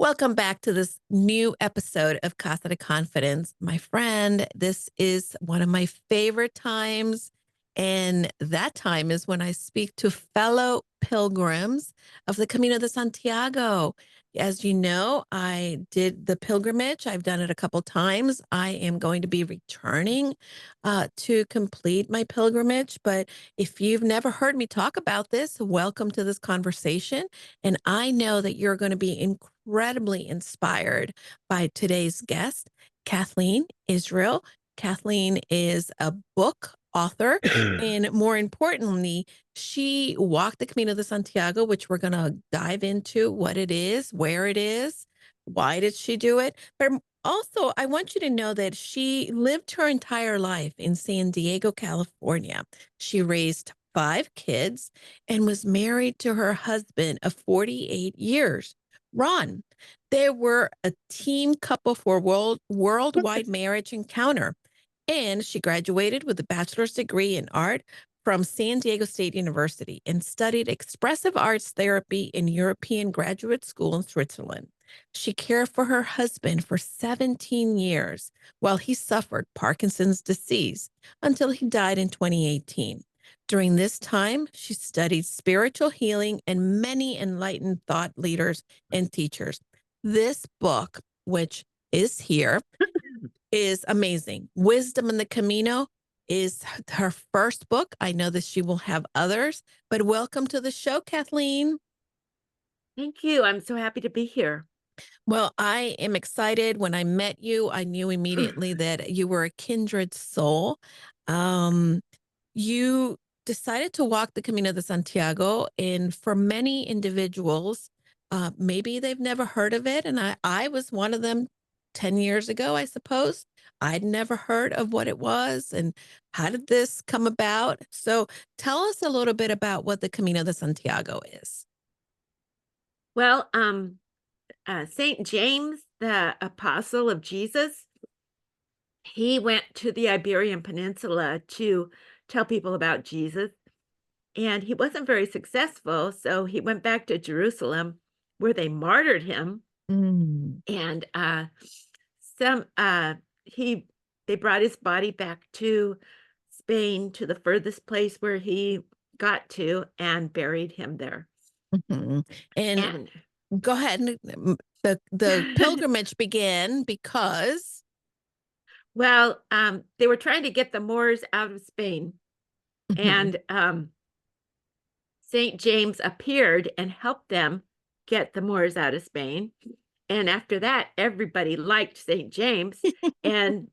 Welcome back to this new episode of Casa de Confidence. My friend, this is one of my favorite times. And that time is when I speak to fellow pilgrims of the Camino de Santiago. As you know, I did the pilgrimage. I've done it a couple times. I am going to be returning to complete my pilgrimage. But if you've never heard me talk about this, welcome to this conversation. And I know that you're going to be incredibly inspired by today's guest, Kathleen Israel. Kathleen is a book author, and more importantly, she walked the Camino de Santiago, which we're going to dive into what it is, where it is, why did she do it. But also, I want you to know that she lived her entire life in San Diego, California. She raised five kids and was married to her husband of 48 years, Ron. They were a team couple for worldwide marriage encounter. And she graduated with a bachelor's degree in art from San Diego State University and studied expressive arts therapy in European Graduate School in Switzerland. She cared for her husband for 17 years while he suffered Parkinson's disease until he died in 2018. During this time, she studied spiritual healing and many enlightened thought leaders and teachers. This book, which is here, is amazing. Wisdom in the Camino is her first book. I know that she will have others, but welcome to the show, Kathleen. Thank you. I'm so happy to be here. Well, I am excited. When I met you, I knew immediately that you were a kindred soul. Um, you decided to walk the Camino de Santiago, and for many individuals, maybe they've never heard of it. And I was one of them 10 years ago, I suppose. I'd never heard of what it was. And how did this come about? So tell us a little bit about what the Camino de Santiago is. Well, Saint James, the apostle of Jesus, he went to the Iberian Peninsula to tell people about Jesus, and he wasn't very successful. So he went back to Jerusalem, where they martyred him, Mm. and some he they brought his body back to Spain, to the furthest place where he got to, and buried him there. Mhm. And And go ahead. The pilgrimage began because. Well, they were trying to get the Moors out of Spain, Mhm. and Saint James appeared and helped them get the Moors out of Spain. And after that, everybody liked Saint James, and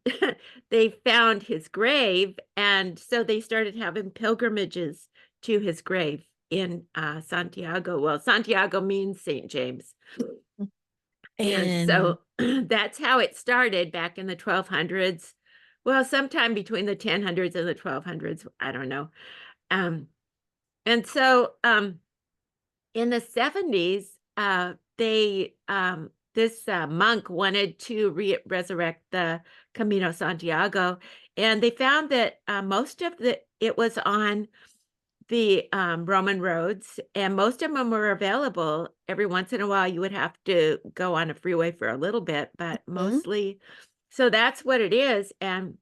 they found his grave, and so they started having pilgrimages to his grave in Santiago. Well, Santiago means Saint James. And And so that's how it started back in the 1200s. Well, sometime between the 1000s and the 1200s, I don't know. Um, and so in the 70s, this monk wanted to resurrect the Camino Santiago, and they found that most of it was on the Roman roads, and most of them were available. Every once in a while, you would have to go on a freeway for a little bit, but mhm, mostly, so that's what it is. And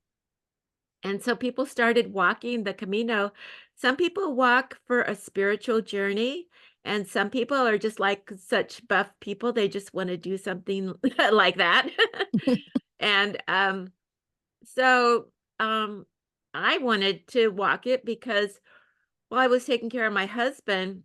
so people started walking the Camino. Some people walk for a spiritual journey, and some people are just like such buff people. They just want to do something like that. And so um, I wanted to walk it because while I was taking care of my husband,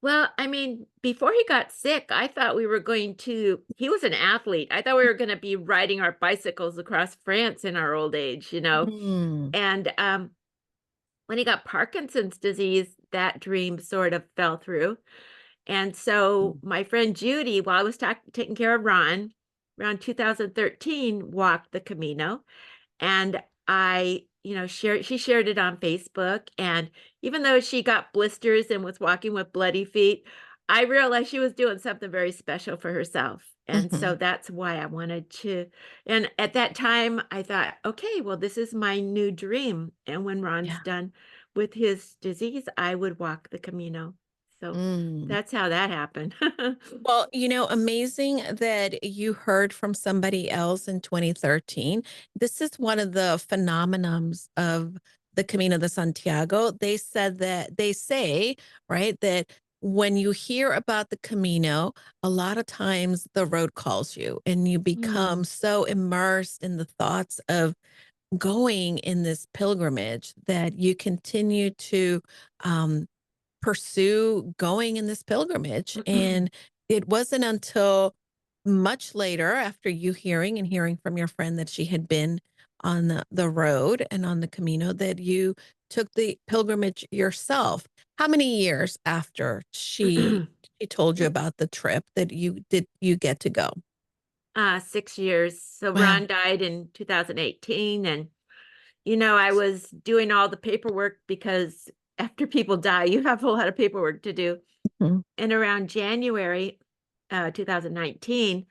well, I mean, before he got sick, I thought we were going to, he was an athlete. I thought we were going to be riding our bicycles across France in our old age, you know. mm, And when he got Parkinson's disease, that dream sort of fell through. And so mm. my friend Judy, while I was taking care of Ron, around 2013, walked the Camino. And she shared it on Facebook. And even though she got blisters and was walking with bloody feet, I realized she was doing something very special for herself. And so Mhm. that's why I wanted to. And at that time, I thought, okay, well, this is my new dream. And when Ron's Yeah. done with his disease, I would walk the Camino. So Mm. that's how that happened. Well, amazing that you heard from somebody else in 2013. This is one of the phenomenons of the Camino de Santiago. They say, right, that when you hear about the Camino, a lot of times the road calls you and you become Mm. so immersed in the thoughts of going in this pilgrimage that you continue to um, pursue going in this pilgrimage. And it wasn't until much later, after you hearing from your friend that she had been on the road and on the Camino, that you took the pilgrimage yourself. How many years after she told you about the trip that you get to go? 6 years. So Wow. Ron died in 2018, and, I was doing all the paperwork because after people die, you have a lot of paperwork to do. Mhm. And around January, 2019,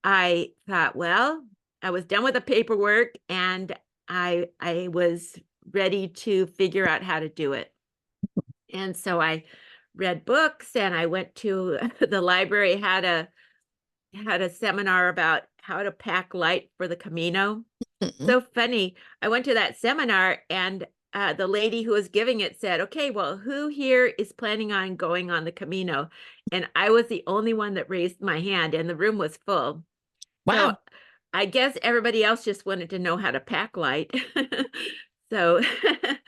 I thought, well, I was done with the paperwork and I was ready to figure out how to do it. And so I read books and I went to the library, had a seminar about how to pack light for the Camino. Mhm. So funny. I went to that seminar and the lady who was giving it said, "Okay, well, who here is planning on going on the Camino?" And I was the only one that raised my hand, and the room was full. So Wow. I guess everybody else just wanted to know how to pack light. So,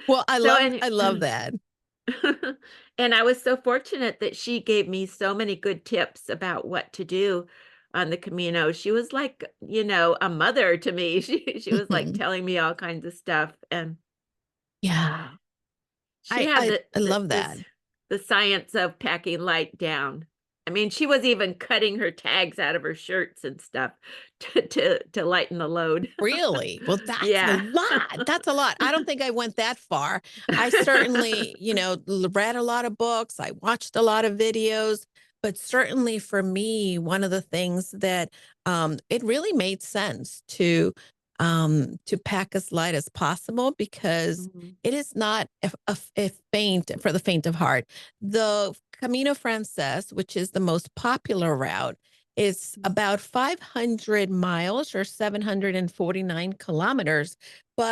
Well, so and I love that. and I was so fortunate that she gave me so many good tips about what to do on the Camino. She was like, a mother to me. She was like Mhm. telling me all kinds of stuff, and Yeah. uh, she had I love that. the science of packing light down. I mean, she was even cutting her tags out of her shirts and stuff to lighten the load. Really? Well, that's a Yeah. lot. That's a lot. I don't think I went that far. I certainly, read a lot of books. I watched a lot of videos, but certainly for me, one of the things that it really made sense to pack as light as possible because Mhm, it is not a faint for the faint of heart. The Camino Frances, which is the most popular route, is mhm, about 500 miles or 749 kilometers.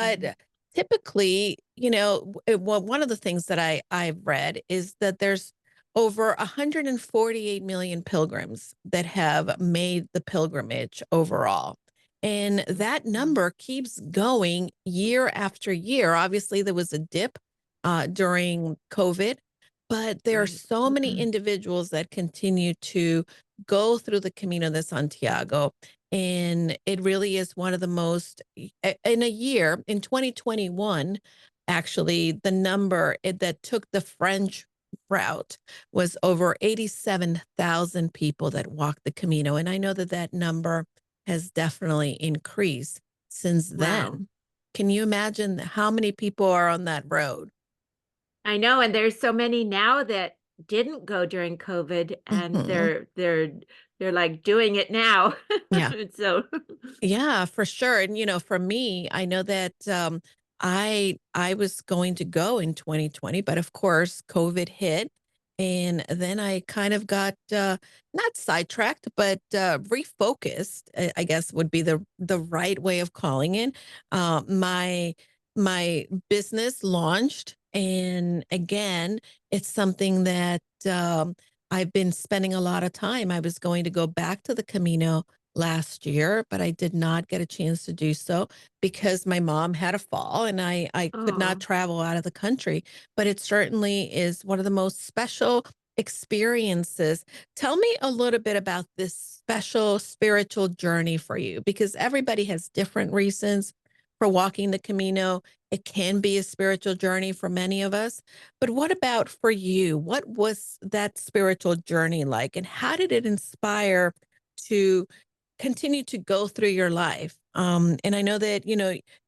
mhm, But typically, well, one of the things that I've read is that there's over 148 million pilgrims that have made the pilgrimage overall. And that mhm. number keeps going year after year. Obviously, there was a dip during COVID, but there are Right. so many individuals that continue to go through the Camino de Santiago. And it really is one of the most, in a year, in 2021, actually, the number that took the French route was over 87,000 people that walked the Camino. And I know that that number has definitely increased since Wow. then. Can you imagine how many people are on that road? I know, and there's so many now that didn't go during COVID, and Mhm. they're, like, doing it now. Yeah. So Yeah, for sure. And for me, I know that I was going to go in 2020, but of course, COVID hit. And then I kind of got not sidetracked, but refocused, I guess would be the right way of calling it. My business launched, and again, it's something that I've been spending a lot of time. I was going to go back to the Camino last year, but I did not get a chance to do so because my mom had a fall and I could not oh, travel out of the country. But it certainly is one of the most special experiences. Tell me a little bit about this special spiritual journey for you because everybody has different reasons for walking the Camino. It can be a spiritual journey for many of us. But what about for you? What was that spiritual journey like? And how did it inspire to continue to go through your life. And I know that,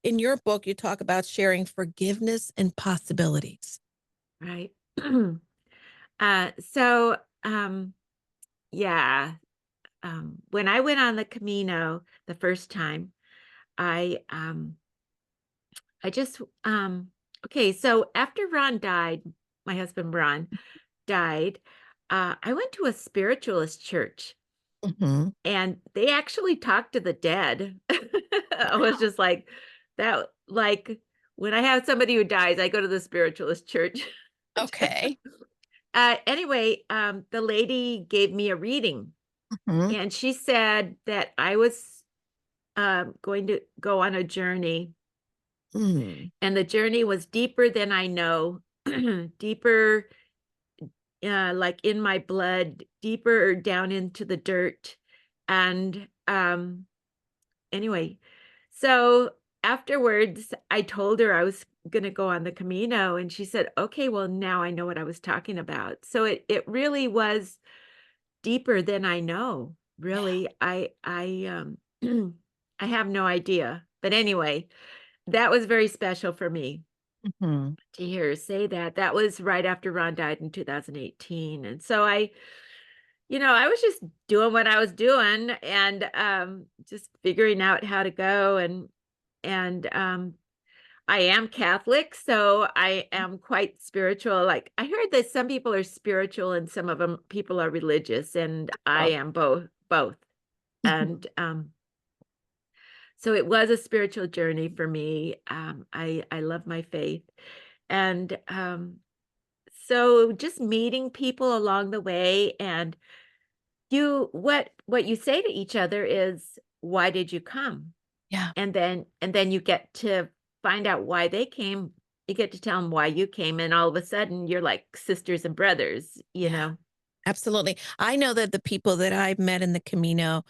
in your book, you talk about sharing forgiveness and possibilities. right. So, yeah, when I went on the Camino the first time, I, um I just, okay, so after Ron died, my husband Ron died, I went to a spiritualist church, Mhm. and they actually talked to the dead. I was Wow. just like, that like, when I have somebody who dies, I go to the spiritualist church. Okay. Anyway, the lady gave me a reading, Mhm. and she said that I was, going to go on a journey, Mm. and the journey was deeper than I know, deeper, like in my blood, deeper down into the dirt. And anyway, so afterwards, I told her I was going to go on the Camino, and she said, "Okay, well, now I know what I was talking about." So it really was deeper than I know. Yeah. Really, I have no idea. But anyway, that was very special for me Mhm. to hear her say that. That was right after Ron died in 2018. And so I was just doing what I was doing, and just figuring out how to go, and I am Catholic, so I am quite spiritual. Like, I heard that some people are spiritual and some of them people are religious, and I Oh. am both. Mhm. And so it was a spiritual journey for me. I love my faith, and so just meeting people along the way, and what you say to each other is, "Why did you come?" Yeah. And then you get to find out why they came. You get to tell them why you came, and all of a sudden, you're like sisters and brothers, you Yeah. know? Absolutely. I know that the people that I've met in the Camino,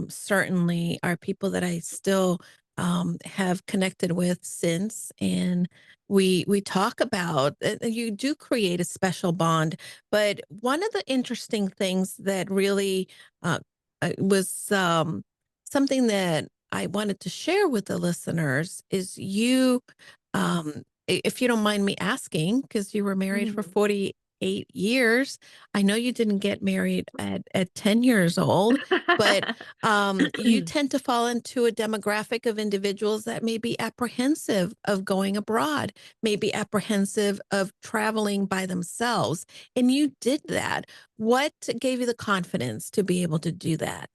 certainly are people that I still have connected with since, and we talk about you do create a special bond. But one of the interesting things that really uh, was something that I wanted to share with the listeners is you, if you don't mind me asking, because you were married for Mhm. 48 years. I know you didn't get married at 10 years old, but you tend to fall into a demographic of individuals that may be apprehensive of going abroad, may be apprehensive of traveling by themselves. And you did that. What gave you the confidence to be able to do that?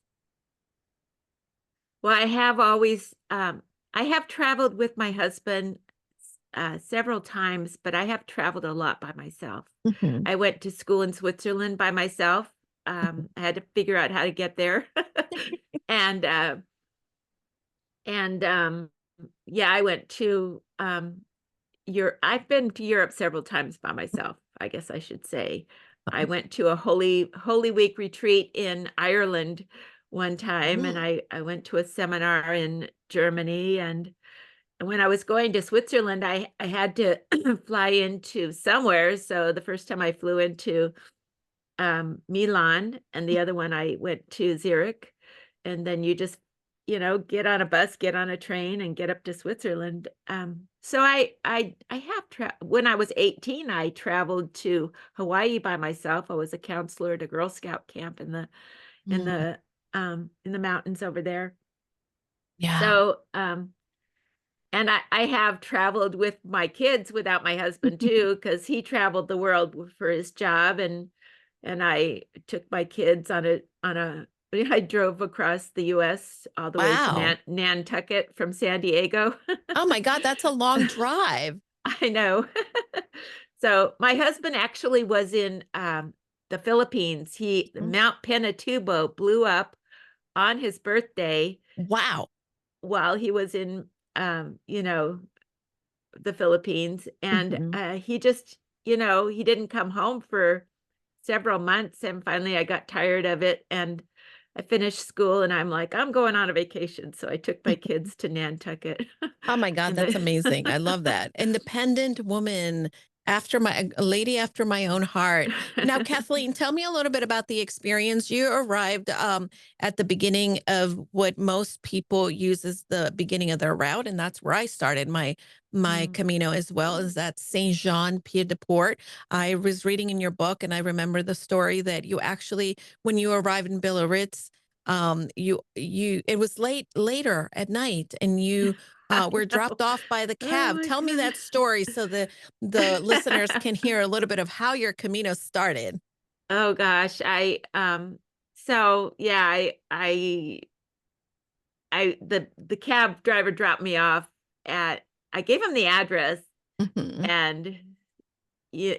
Well, I have traveled with my husband several times, but I have traveled a lot by myself. Mhm. I went to school in Switzerland by myself. I had to figure out how to get there. and and yeah, I went to I've been to Europe several times by myself, I guess I should say. I went to a Holy Week retreat in Ireland one time, and Mm. I went to a seminar in Germany, and when I was going to Switzerland, I had to fly into somewhere. So the first time I flew into Milan, and the other one I went to Zurich, and then you just, get on a bus, get on a train, and get up to Switzerland. So I have when I was 18, I traveled to Hawaii by myself. I was a counselor at a Girl Scout camp in Mm. the in the mountains over there. Yeah. So and I have traveled with my kids without my husband too, because he traveled the world for his job, and I took my kids on a I drove across the US all the way to Wow. Nantucket from San Diego. Oh my God, that's a long drive. I know. So, my husband actually was in, the Philippines. Mm. Mount Pinatubo blew up on his birthday Wow. while he was in, the Philippines, and, Mhm. he just he didn't come home for several months, and finally I got tired of it, and I finished school, and I'm like, "I'm going on a vacation," so I took my kids to Nantucket. Oh my God, And that's the amazing. I love that. Independent woman, after my a lady after my own heart. Now, Kathleen, tell me a little bit about the experience. You arrived at the beginning of what most people use as the beginning of their route, and that's where I started my Mm. Camino as well, is that Saint Jean Pied de Port. I was reading in your book, and I remember the story that you actually, when you arrived in Biarritz, you it was later at night, and you I were know. dropped off by the Oh cab. my Tell me that god. story so the listeners can hear a little bit of how your Camino started. Oh gosh, so yeah, the cab driver dropped me off at I gave him the address Mhm. and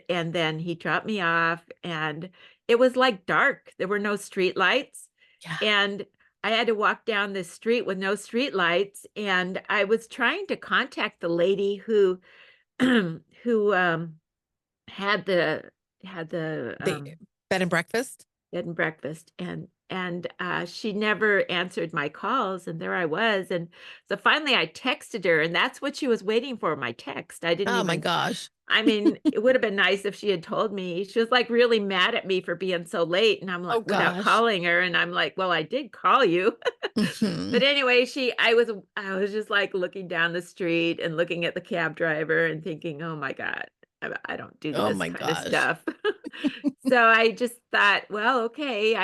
and then he dropped me off and it was like dark. There were no street lights Yeah. and I had to walk down this street with no street lights and I was trying to contact the lady who who had the had the The bed and breakfast? bed and breakfast, she never answered my calls, and there I was, and so finally I texted her, and that's what she was waiting for, my text. I didn't Oh my even gosh. I mean, it would have been nice if she had told me. She was, like, really mad at me for being so late, and I'm like Oh without gosh. calling her, and I'm like, "Well, I did call you." But Mhm. anyway, I was just, like, looking down the street and looking at the cab driver and thinking, "Oh my god, I don't do Oh this my kinda gosh. stuff." So I just thought, "Well, okay."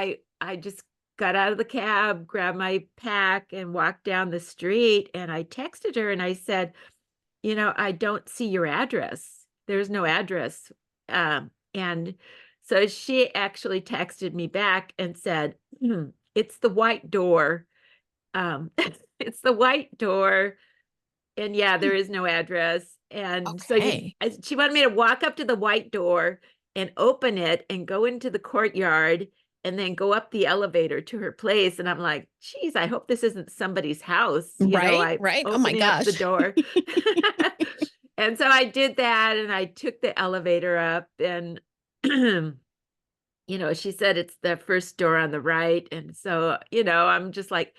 I just got out of the cab, grabbed my pack, and walked down the street, and I texted her and I said, "You know, I don't see your address. There's no address." And so she actually texted me back and said, "It's the white door." It's the white door, and yeah, there is no address, and so Okay. she wanted me to walk up to the white door and open it and go into the courtyard and then go up the elevator to her place, and I'm like, "Geez, I hope this isn't somebody's house," Right? I Right? Oh my opening up the gosh. door. And so I did that, and I took the elevator up, and, she said it's the first door on the right, and so, I'm just like,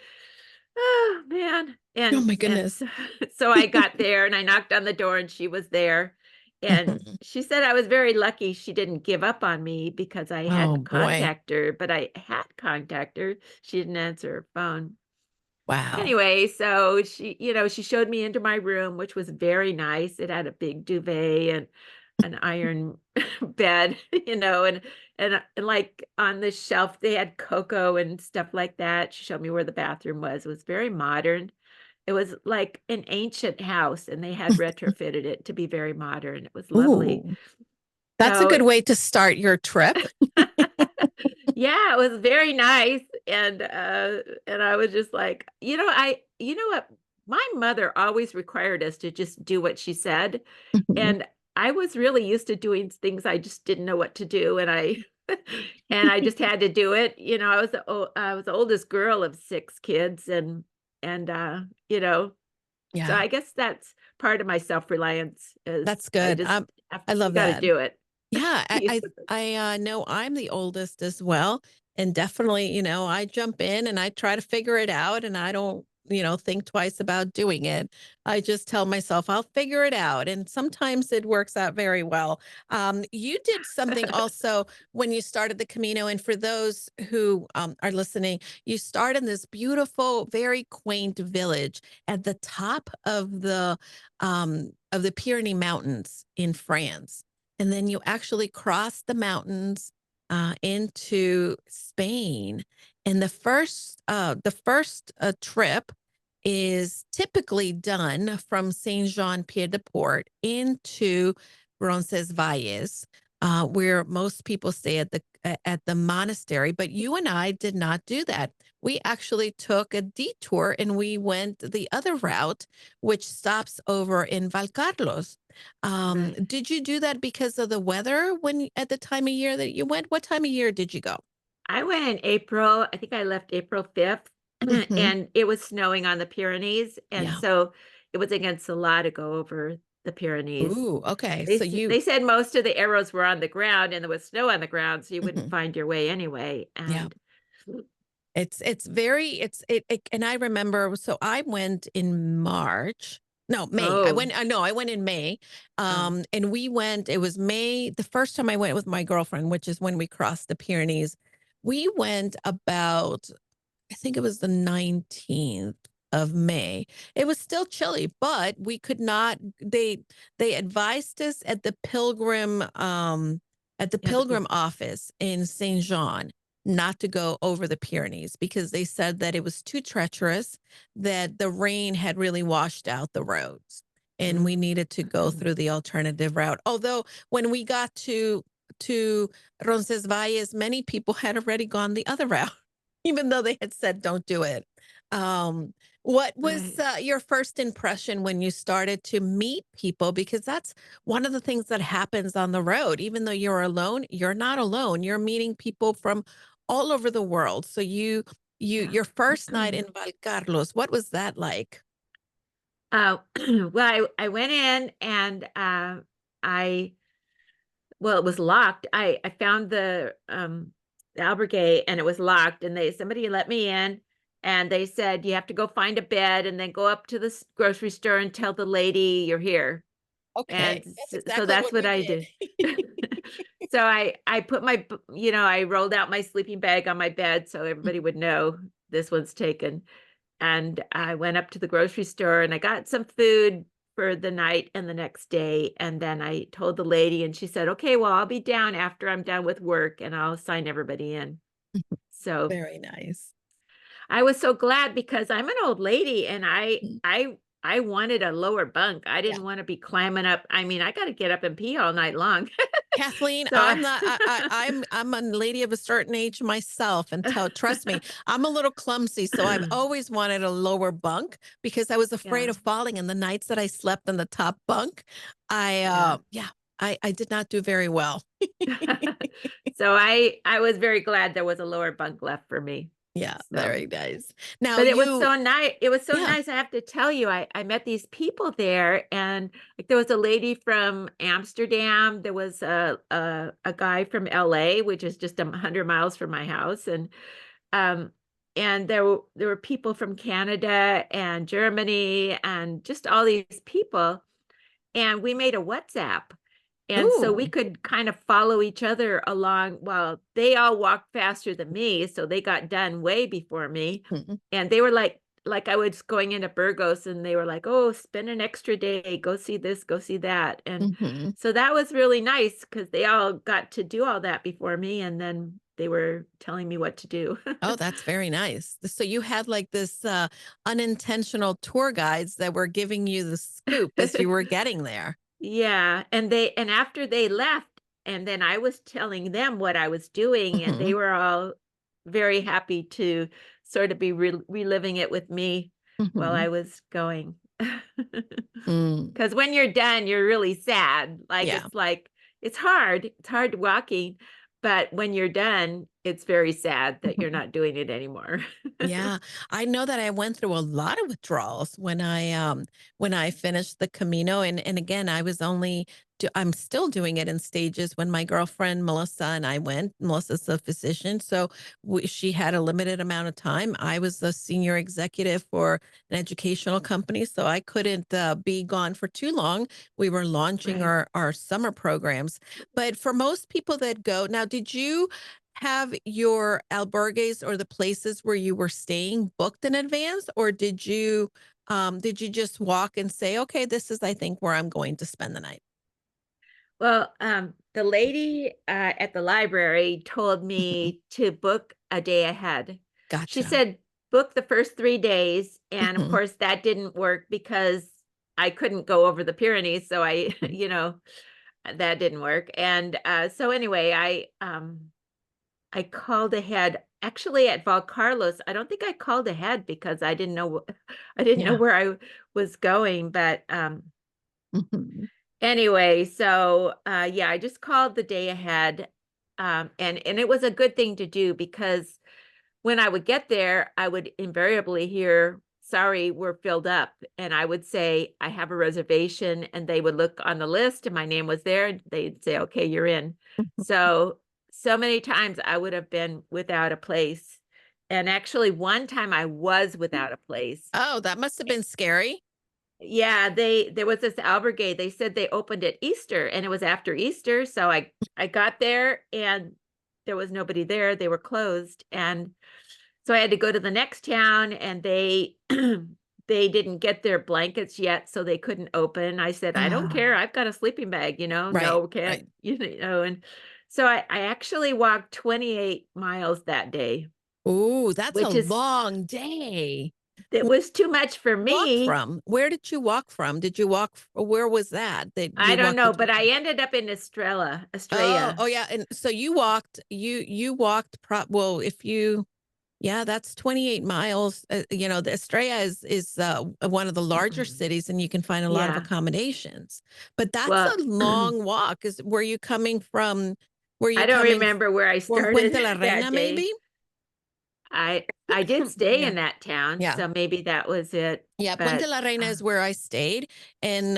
"Oh, man." Oh my And goodness. so I got there and I knocked on the door and she was there. And Mhm. she said I was very lucky she didn't give up on me because I Oh hadn't boy. contacted her, but I had contacted her. She didn't answer her phone. Wow. Anyway, so she showed me into my room, which was very nice. It had a big duvet and an iron bed, and like on the shelf they had cocoa and stuff like that. She showed me where the bathroom was. It was very modern. It was like an ancient house and they had retrofitted it to be very modern. It was lovely. Ooh, that's a So good way to start your trip. yeah, it was very nice, and I was just like, you know what? My mother always required us to just do what she said, Mhm. and I was really used to doing things I just didn't know what to do, and I and I just had to do it. I was the oldest girl of 6 kids, and so Yeah, I guess that's part of my self-reliance is that's good. I you love gotta that. do it. Yeah, You s I know I'm the oldest as well, and definitely, I jump in and I try to figure it out, and I don't, think twice about doing it. I just tell myself I'll figure it out, and sometimes it works out very well. You did something also when you started the Camino, and for those who are listening, you start in this beautiful, very quaint village at the top of the Pyrenees Mountains in France, and then you actually cross the mountains into Spain. And the first trip is typically done from Saint Jean Pied de Port into Roncesvalles, where most people stay at the monastery. But you and I did not do that. We actually took a detour and we went the other route, which stops over in Valcarlos. Right. Did you do that because of the weather at the time of year that you went? What time of year did you go? I went in April. I think I left April 5th, Mhm. and it was snowing on the Pyrenees, and Yeah. so it was against the law to go over the Pyrenees. Ooh, okay. They So s you they said most of the arrows were on the ground and there was snow on the ground, so you wouldn't mhm. find your way anyway, Yeah. and It's very it and I remember so I went in March. No, May. I oh, went no, I went in May. oh, And we went it was May the first time I went with my girlfriend, which is when we crossed the Pyrenees. We went about I think it was the 19th of May. It was still chilly, but we could not they advised us at the yeah, the Py pilgrim office in Saint Jean not to go over the Pyrenees because they said that it was too treacherous, that the rain had really washed out the roads and we mm. needed to go through the alternative route. Although when we got to Roncesvalles, many people had already gone the other route, even though they had said, "Don't do it." Um, what was, Right. your first impression when you started to meet people? Because that's one of the things that happens on the road. Even though you're alone, you're not alone. You're meeting people from all over the world. So Yeah. your first night in Valcarlos, what was that like? Uh, well, I went in and, I well, it was locked. I found the albergue and it was locked, and somebody let me in, and they said, "You have to go find a bed and then go up to the grocery store and tell the lady you're here." And Okay, that's so exactly that's what what we I did. did. So I put I rolled out my sleeping bag on my bed so everybody would know this one's taken. And I went up to the grocery store and I got some food for the night and the next day. And then I told the lady, and she said, "Okay, well, I'll be down after I'm done with work and I'll sign everybody in." So Very nice. I was so glad because I'm an old lady and Mm, I wanted a lower bunk. I yeah. didn't want to be climbing up. I mean, I got to get up and pee all night long. Kathleen, So I'm not I'm a lady of a certain age myself, and trust me, I'm a little clumsy, so I've always wanted a lower bunk because I was afraid yeah, of falling. And the nights that I slept in the top bunk, yeah. yeah, I did not do very well. So I was very glad there was a lower bunk left for me. Yeah, So very nice. Now but it was you so nice. It was so yeah. nice, I have to tell you, I met these people there, and, like, there was a lady from Amsterdam, there was a guy from LA, which is just 100 miles from my house, um, and there were people from Canada and Germany and just all these people, and we made a WhatsApp. And so we Ooh. could kind of follow each other along. Well, they all walked faster than me, so they got done way before me. Mhm, And they were like I was going into Burgos and they were like, "Oh, spend an extra day, go see this, go see that." And mhm. so that was really nice because they all got to do all that before me and then they were telling me what to do. Oh, that's very nice. So you had like this unintentional tour guides that were giving you the scoop as you were getting there. Yeah, and after they left, and then I was telling them what I was doing, and they Mhm, were all very happy to sort of be reliving it with me while mhm. I was going. Mm, Because when you're done, you're really sad. yeah. Like it's hard walking, but when you're done, it's very sad that you're not doing it anymore. Yeah, I know that I went through a lot of withdrawals when I finished the Camino. And again, I'm still doing it in stages. When my girlfriend Melissa and I went, Melissa's a physician, so she had a limited amount of time. I was a senior executive for an educational company, so I couldn't be gone for too long. We were launching Right. our summer programs. But for most people that go now, did you have your albergues or the places where you were staying booked in advance, or did you just walk and say, okay, this is, I think, where I'm going to spend the night? Well, the lady at the library told Mhm. me to book a day ahead. She Gotcha. said, book the first 3 days. And of Mhm, course, that didn't work because I couldn't go over the Pyrenees. So mhm. that didn't work. And so anyway, I called ahead. Actually, at Valcarlos, I don't think I called ahead because I didn't know I didn't know Yeah. where I was going. But Mhm. anyway, so, yeah, I just called the day ahead, and it was a good thing to do because when I would get there, I would invariably hear, "Sorry, we're filled up," and I would say, "I have a reservation," and they would look on the list and my name was there, and they'd say, "Okay, you're in." So, so many times I would have been without a place, and actually one time I was without a place. Oh, that must have been scary. Yeah, there was this albergue, they said they opened at Easter, and it was after Easter, so I got there, and there was nobody there, they were closed, and so I had to go to the next town, and they they didn't get their blankets yet, so they couldn't open. I said, "I don't care, Ah, I've got a sleeping bag," right, "No, can't," right. and so I actually walked 28 miles that day, Ooh, that's a which is long day. it was too much for Walk me. from? Where did you walk from? Did you walk where was that I you don't walked know, between? but I ended up in Oh, Estrella. oh yeah, and so you walked well, if you yeah, that's 28 miles. The Estrella is one of the larger cities, and you can find a lot of Yeah. accommodations. But that's Well, a long walk. Were you coming from? Were you I don't coming remember where I from started Puente La that Reina, day. maybe? I did stay Yeah, in that town, yeah. so maybe that was it, Yeah, Puente but, La Reina uh is where I stayed, and,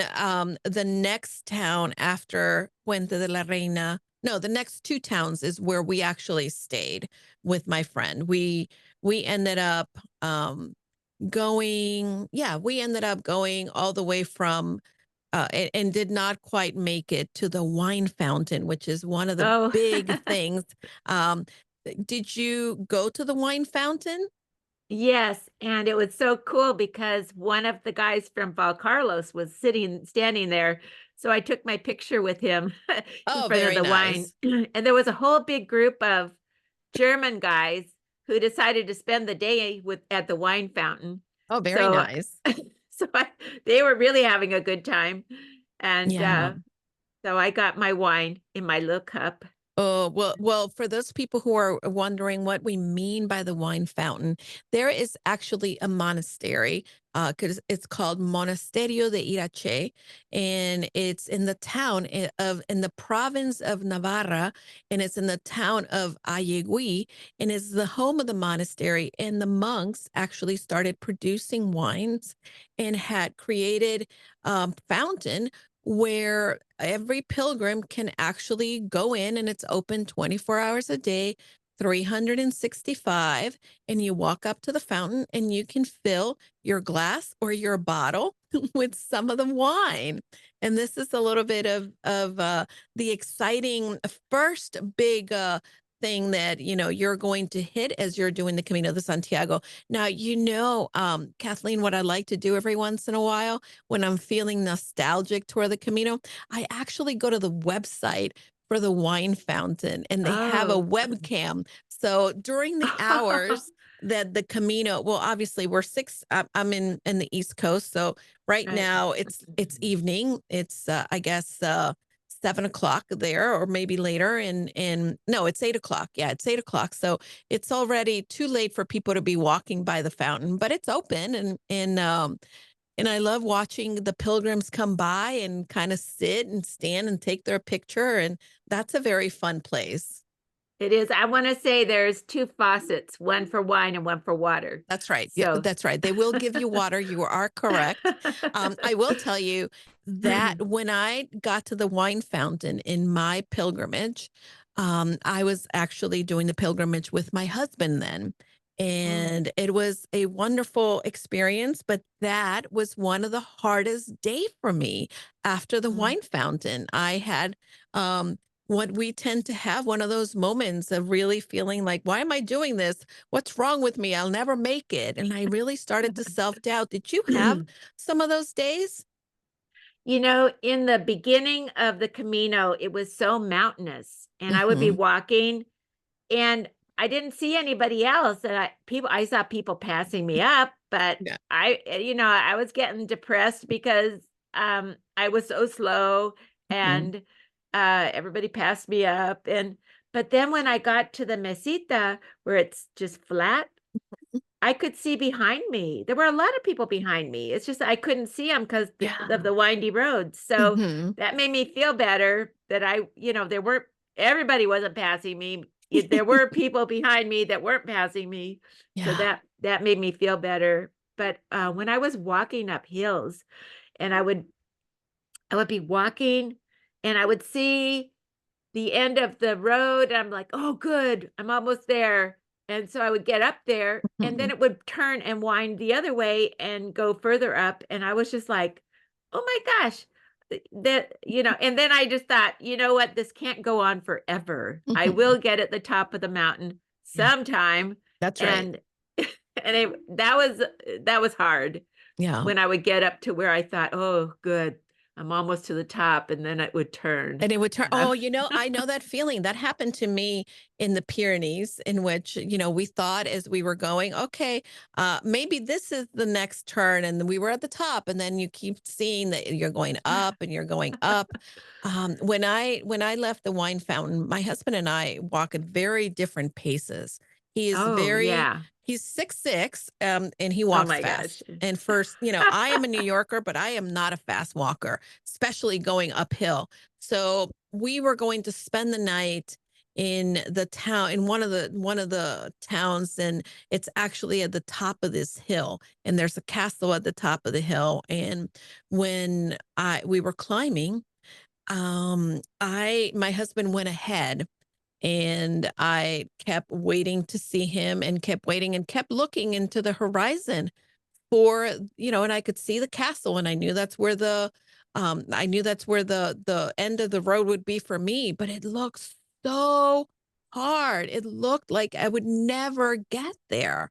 the next town after Puente de la Reina no, the next 2 towns is where we actually stayed with my friend. We ended up, we ended up going all the way from, and did not quite make it to the wine fountain, which is one of the oh. big things. Um, did you go to the wine fountain? Yes, and it was so cool because one of the guys from Val Carlos was standing there, so I took my picture with him in Oh, front of very the wine, nice. and there was a whole big group of German guys who decided to spend the day at the wine fountain. Oh, very So nice. so they were really having a good time, and, Yeah. so I got my wine in my little cup. Oh, well, for those people who are wondering what we mean by the wine fountain, there is actually a monastery, because it's called Monasterio de Irache, and it's in the town in the province of Navarra, and it's in the town of Ayegui, and it's the home of the monastery. And the monks actually started producing wines and had created fountain where every pilgrim can actually go in, and it's open 24 hours a day, 365, and you walk up to the fountain and you can fill your glass or your bottle with some of the wine. And this is a little bit of the exciting first big thing that you're going to hit as you're doing the Camino de Santiago. Now, Kathleen, what I like to do every once in a while when I'm feeling nostalgic toward the Camino, I actually go to the website for the wine fountain, and they have a Oh. webcam. So during the hours that the Camino, well, obviously we're I'm in the East Coast, so right Right. now it's evening. It's I guess 7 o'clock there, or maybe later. And no, it's 8 o'clock. Yeah, it's 8 o'clock. So it's already too late for people to be walking by the fountain, but it's open, and I love watching the pilgrims come by and kind of sit and stand and take their picture. And that's a very fun place. It is. I wanna say there's 2 faucets, one for wine and one for water. That's right. Yeah, So that's right. They will give you water. You are correct. I will tell you that when I got to the wine fountain in my pilgrimage, I was actually doing the pilgrimage with my husband then. Mm, And it was a wonderful experience, but that was one of the hardest day for me after the mm. wine fountain. I had what we tend to have, one of those moments of really feeling like, why am I doing this? What's wrong with me? I'll never make it. And I really started to self-doubt. Did you have some of those days? You know, in the beginning of the Camino, it was so mountainous, and I would be Mhm. walking, and I didn't see anybody else, and I saw people passing me up, but Yeah. I was getting depressed because, I was so slow, Mhm. and, everybody passed me up, but then when I got to the mesita where it's just flat, I could see behind me. There were a lot of people behind me. It's just I couldn't see them because of Yeah. the windy roads. So Mhm. that made me feel better that there weren't everybody wasn't passing me. There were people behind me that weren't passing me. So Yeah. that made me feel better. But when I was walking up hills and I would be walking and I would see the end of the road, I'm like, "Oh, good, I'm almost there." And so I would get up there, and then Mhm. it would turn and wind the other way and go further up, and I was just like, "Oh my gosh." And then I just thought, "You know what? This can't go on forever. I Mhm. will get at the top of the mountain Yeah. sometime." That's right. And that was hard Yeah. when I would get up to where I thought, "Oh, good. I'm almost to the top, and then it would turn. And it would turn, Uh, oh, I know that feeling. That happened to me in the Pyrenees, in which, we thought as we were going, okay, maybe this is the next turn. And then we were at the top, and then you keep seeing that you're going up and you're going up. When I left the wine fountain, my husband and I walk at very different paces. He is oh, very, yeah. he's 6'6", and he Oh walks my gosh. fast. And first, I am a New Yorker, but I am not a fast walker, especially going uphill. So we were going to spend the night in the town, in one of the towns, and it's actually at the top of this hill, and there's a castle at the top of the hill. And when I we were climbing, I my husband went ahead, and I kept waiting to see him, and kept waiting, and kept looking into the horizon for, and I could see the castle, and I knew that's where the end of the road would be for me, but it looked so hard. It looked like I would never get there.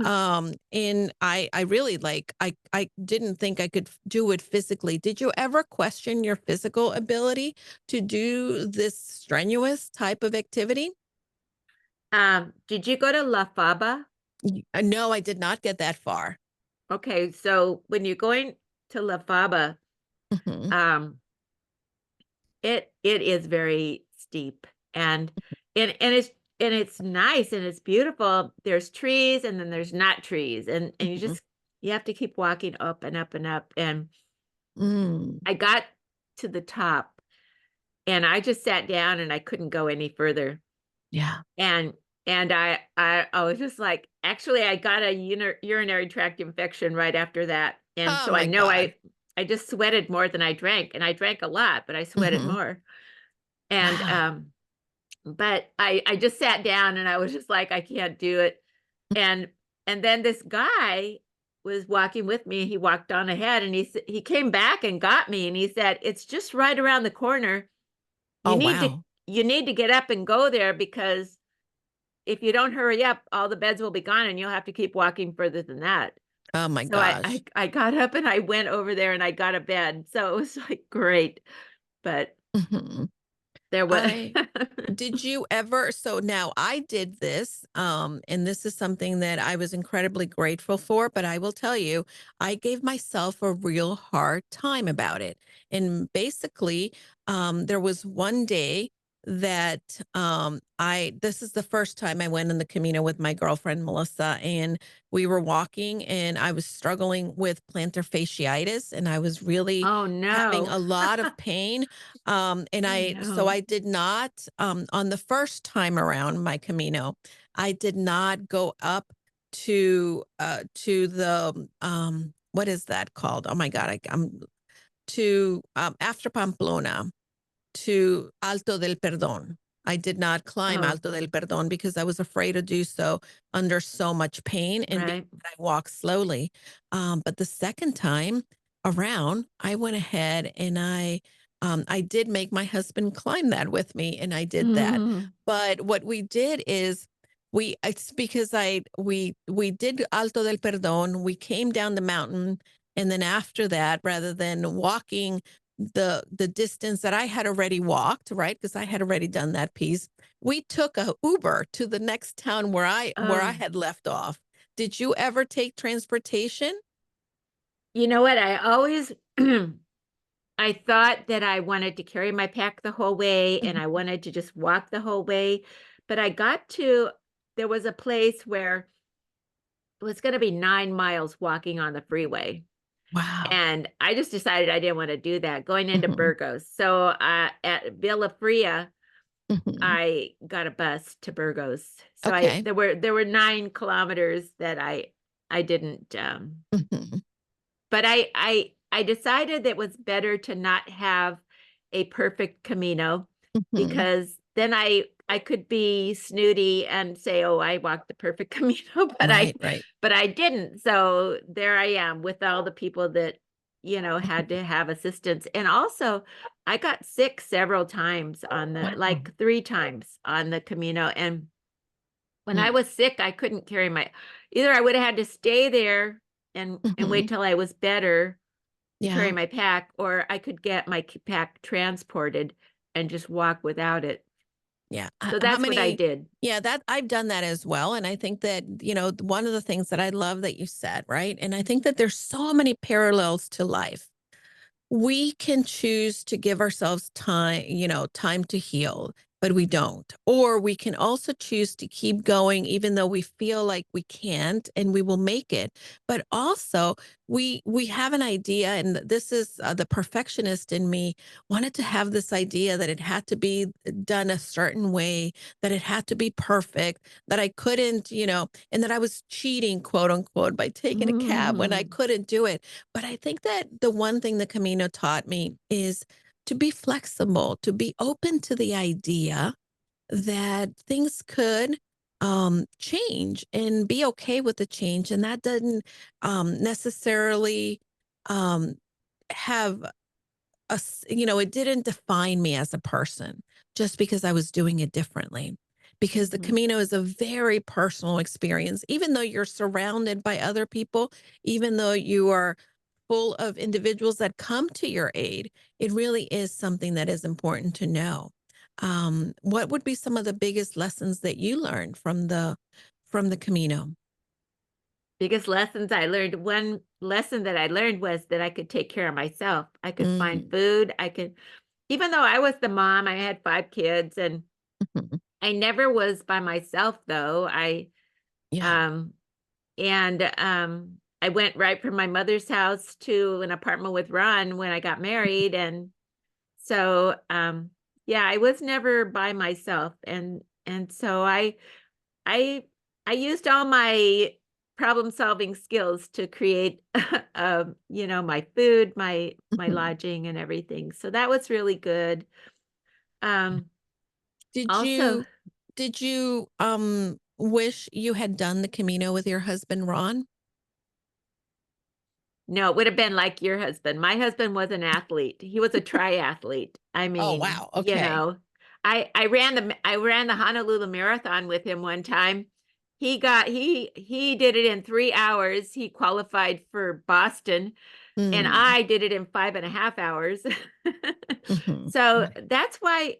And I really, I didn't think I could do it physically. Did you ever question your physical ability to do this strenuous type of activity? Did you go to La Faba? No, I did not get that far. Okay, so when you're going to La Faba, Mhm, um, it is very steep, and it's nice and it's beautiful. There's trees and then there's not trees, and mhm. you have to keep walking up and up and up. And Mm, I got to the top and I just sat down and I couldn't go any further. yeah. And I was just like, actually, I got a urinary tract infection right after that, and Oh so I my know god. I just sweated more than I drank, and I drank a lot, but I sweated Mhm. more. And Wow. but I just sat down and I was just like, I can't do it. And and then this guy was walking with me. He walked on ahead, and he came back and got me, and he said, "It's just right around the corner. You Oh, need to wow. you need to get up and go there because if you don't hurry up, all the beds will be gone and you'll have to keep walking further than that." Oh my So I gosh. I I got up and I went over there and I got a bed. So it was like great, but Mhm. there was I Did you ever, so now I did this, and this is something that I was incredibly grateful for, but I will tell you, I gave myself a real hard time about it. And basically, there was one day that this is the first time I went in the Camino with my girlfriend Melissa, and we were walking, and I was struggling with plantar fasciitis, and I was really Oh having no. a lot of pain. And Oh so no. I did not, on the first time around my Camino, I did not go up to the, what is that called? Oh my God, I'm to, after Pamplona, to Alto del Perdón. I did not climb Oh, Alto del Perdón because I was afraid to do so under so much pain, and because right. I walk slowly. But the second time around, I went ahead and I did make my husband climb that with me, and I did that. Mhm. But what we did is it's because we did Alto del Perdón, we came down the mountain, and then after that, rather than walking the distance that I had already walked, right? Because I had already done that piece. We took a Uber to the next town where I Oh, had left off. Did you ever take transportation? you know what? I always I thought that I wanted to carry my pack the whole way and I Mhm. wanted to just walk the whole way, but I got to there was a place where it was going to be 9 miles walking on the freeway. Wow. And I just decided I didn't want to do that going into Mhm. Burgos. So at Villa, Mhm. I got a bus to Burgos. So I Okay. there were 9 kilometers that I didn't Mhm. but I decided that it was better to not have a perfect Camino Mhm. because then I could be snooty and say, "Oh, I walked the perfect Camino," Right, right. but I didn't. So there I am with all the people that, had to have assistance. And also, I got sick several times on the Wow. like 3 times on the Camino, and when I Mm. was sick, I couldn't carry my either I would have had to stay there and wait Mhm. till I was better, to carry Yeah. my pack, or I could get my pack transported and just walk without it. Yeah. So How that's what I many did. yeah, that I've done that as well, and I think that, one of the things that I love that you said, right? And I think that there's so many parallels to life. We can choose to give ourselves time, time to heal, but we don't. Or we can also choose to keep going even though we feel like we can't, and we will make it. But also, we have an idea, and this is the perfectionist in me wanted to have this idea that it had to be done a certain way, that it had to be perfect, that I couldn't, and that I was cheating, quote unquote, by taking a cab when I Mm. couldn't do it. But I think that the one thing the Camino taught me is to be flexible, to be open to the idea that things could change and be okay with the change. And that doesn't necessarily um, have it didn't define me as a person just because I was doing it differently. Because the Mhm. Camino is a very personal experience, even though you're surrounded by other people, even though you are full of individuals that come to your aid, it really is something that is important to know. What would be some of the biggest lessons that you learned from the Camino? Biggest lessons I learned, one lesson that I learned was that I could take care of myself. I could find Mm, food. I could, even though I was the mom, I had 5 kids, and mhm. I never was by myself though. Yeah. Um I went right from my mother's house to an apartment with Ron when I got married, and so, yeah, I was never by myself, and so I I used all my problem-solving skills to create, my food, my Mhm. lodging, and everything, so that was really good. Um, Did also you wish you had done the Camino with your husband, Ron? No, it would have been like your husband. My husband was an athlete. He was a triathlete. I Oh, mean, wow. Okay. I ran the Honolulu Marathon with him one time. He did it in 3 hours. He qualified for Boston, and Mm, I did it in 5.5 hours. mhm, So, that's why,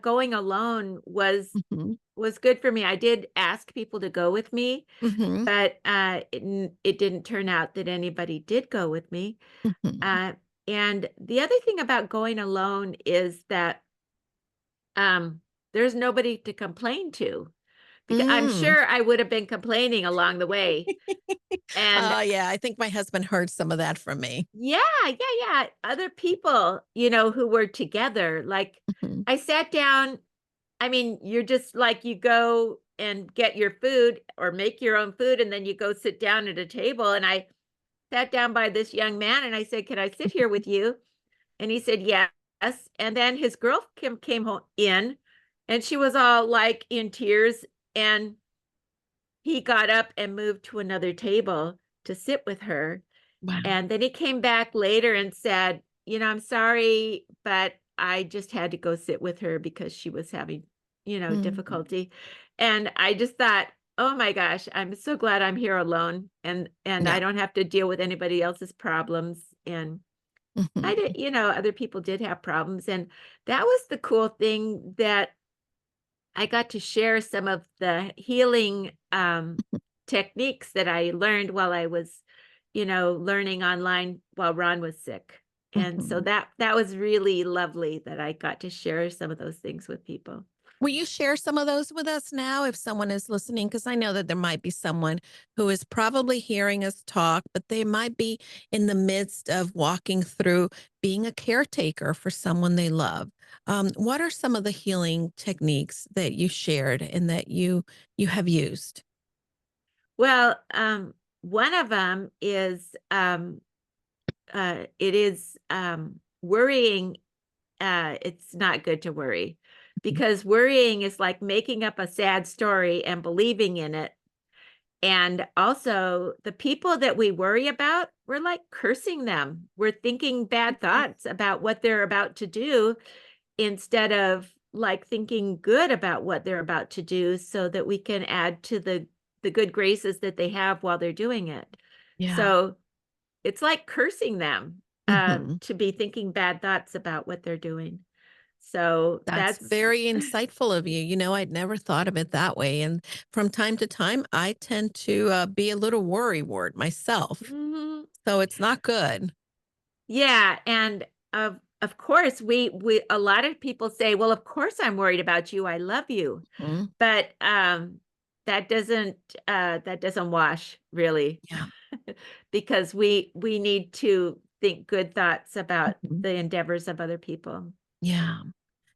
going alone mhm, was good for me. I did ask people to go with me, mhm, but, it didn't turn out that anybody did go with me. mhm. Uh, and the other thing about going alone is that, um, there's nobody to complain to, because I'm Mm. sure I would have been complaining along the way. And Yeah, I think my husband heard some of that from me. yeah, yeah, yeah, other people, who were together, like, Mhm. I sat down. I mean, you're just like, you go and get your food or make your own food, and then you go sit down at a table, and I sat down by this young man and I said, "Can I sit here with you?" And he said, "Yes." And then his girl came home in, and she was all like in tears, and he got up and moved to another table to sit with her. Wow. And then he came back later and said, "I'm sorry, but I just had to go sit with her because she was having, Mhm. difficulty." And I just thought, "Oh my gosh, I'm so glad I'm here alone, and I Yeah. don't have to deal with anybody else's problems." And I did, Mhm. other people did have problems, and that was the cool thing, that I got to share some of the healing techniques that I learned while I was, learning online while Ron was sick. And so Mhm. that was really lovely that I got to share some of those things with people. Will you share some of those with us now if someone is listening? Because I know that there might be someone who is probably hearing us talk, but they might be in the midst of walking through being a caretaker for someone they love. What are some of the healing techniques that you shared and that you have used? Well, one of them is it is worrying. It's not good to worry, because worrying is like making up a sad story and believing in it. And also, the people that we worry about, we're like cursing them. We're thinking bad Mhm. thoughts about what they're about to do, instead of like thinking good about what they're about to do, so that we can add to the good graces that they have while they're doing it. Yeah. So, it's like cursing them. Mhm. to be thinking bad thoughts about what they're doing. So That's that's very insightful of you. I'd never thought of it that way, and from time to time, I tend to, be a little worrywart myself, Mhm. so it's not good. Yeah, and of course we a lot of people say, "Well, of course I'm worried about you. I love you." Mhm. But that doesn't wash really. Yeah. Because we need to think good thoughts about Mhm. the endeavors of other people. Yeah.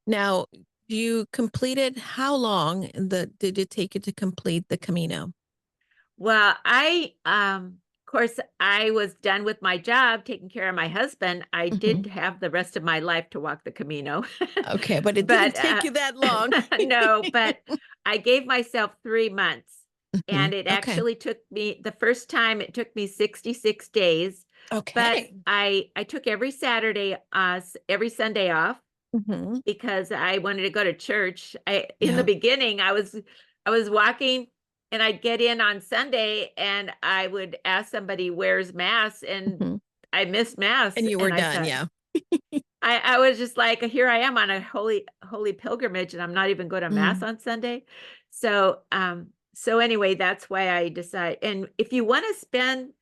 Now, you completed how long did it take you to complete the Camino? Well, of course, I was done with my job taking care of my husband. I did Mhm. have the rest of my life to walk the Camino. Okay, but it didn't But, take you that long. no, but I gave myself 3 months, and Mhm. it Okay. actually took me the first time, it took me 66 days, but Okay. I took every Saturday, every Sunday off Mhm. because I wanted to go to church. In the Yep. beginning, I was walking and I'd get in on Sunday and I would ask somebody, "Where's mass?" And Mhm. I missed mass, And you were and I done, thought, yeah. I was just like, "Here I am on a holy pilgrimage, and I'm not even going to mass Mm. on Sunday." So anyway, that's why I decide. And if you want to spend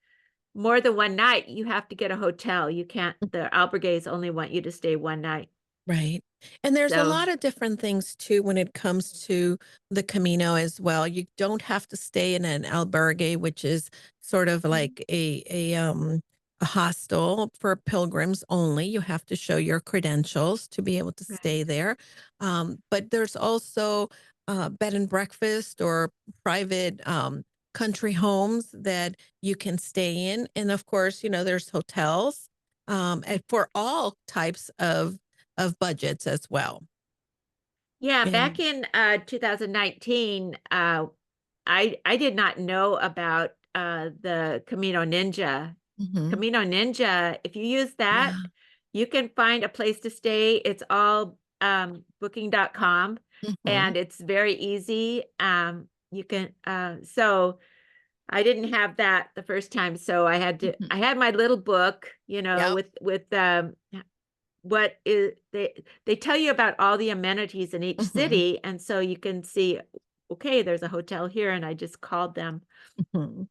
more than one night, you have to get a hotel. You can't. The albergues only want you to stay one night. Right. And there's a So. lot of different things too when it comes to the Camino as well. You don't have to stay in an albergue, which is sort of Mhm. like a hostel for pilgrims only. You have to show your credentials to be able to stay Right. there. But there's also bed and breakfast or private country homes that you can stay in. And of course, there's hotels and for all types of budgets as well. Yeah, back And in 2019, I did not know about the Camino Ninja. mhm, Camino Ninja, if you use that, yeah, you can find a place to stay. It's all booking.com, mhm, and it's very easy. You can so I didn't have that the first time, so mhm, I had my little book, yep, with what is they tell you about all the amenities in each mhm, city, and so you can see, okay, there's a hotel here, and I just called them. mhm.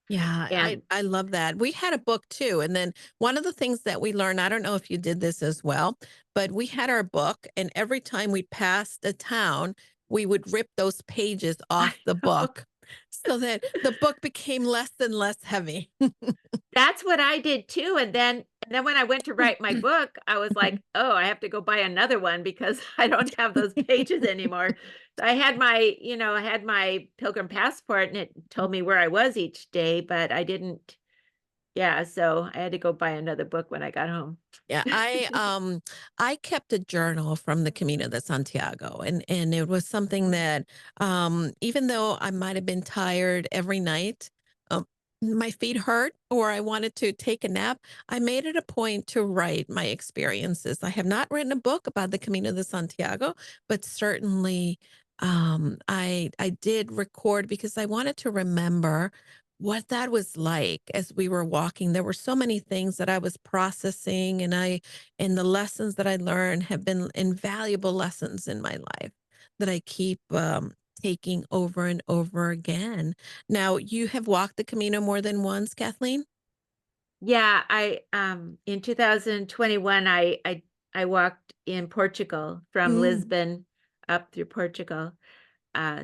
Yeah, I And I love that. We had a book too, and then one of the things that we learned, I don't know if you did this as well, but we had our book, and every time we passed a town, we would rip those pages I off the know. book so that the book became less and less heavy. That's what I did too, and then when I went to write my book, I was Mhm. like, "Oh, I have to go buy another one because I don't have those pages anymore." So I had my Pilgrim passport, and it told me where I was each day, but I didn't. Yeah, so I had to go buy another book when I got home. Yeah, I kept a journal from the Camino de Santiago, and it was something Mm. that even though I might have been tired every night, um my feet hurt or I wanted to take a nap, I made it a point to write my experiences. I have not written a book about the Camino de Santiago, but certainly I did record because I wanted to remember what that was like as we were walking. There were so many things that I was processing, and the lessons that I learned have been invaluable lessons in my life that I keep taking over and over again. Now, you have walked the Camino more than once, Kathleen? Yeah, I in 2021 I walked in Portugal from Mm, Lisbon up through Portugal.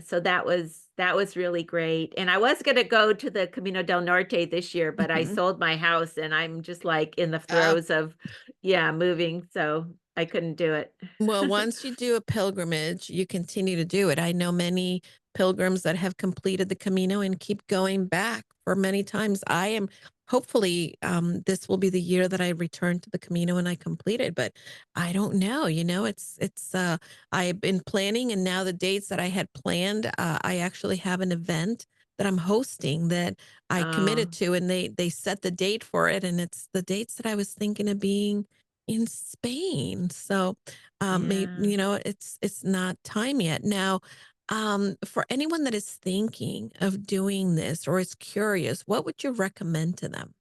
So that was really great. And I was going to go to the Camino del Norte this year, but I mhm. sold my house and I'm just like in the Oh, throes of, yeah, moving, so I couldn't do it. well, once you do a pilgrimage, you continue to do it. I know many pilgrims that have completed the Camino and keep going back for many times. I am hopefully this will be the year that I return to the Camino and I complete it, but I don't know. It's I've been planning, and now the dates that I had planned, I actually have an event that I'm hosting that I committed Oh, to, and they set the date for it, and it's the dates that I was thinking of being in Spain. So maybe, yeah. it's not time yet. Now, for anyone that is thinking of doing this or is curious, what would you recommend to them?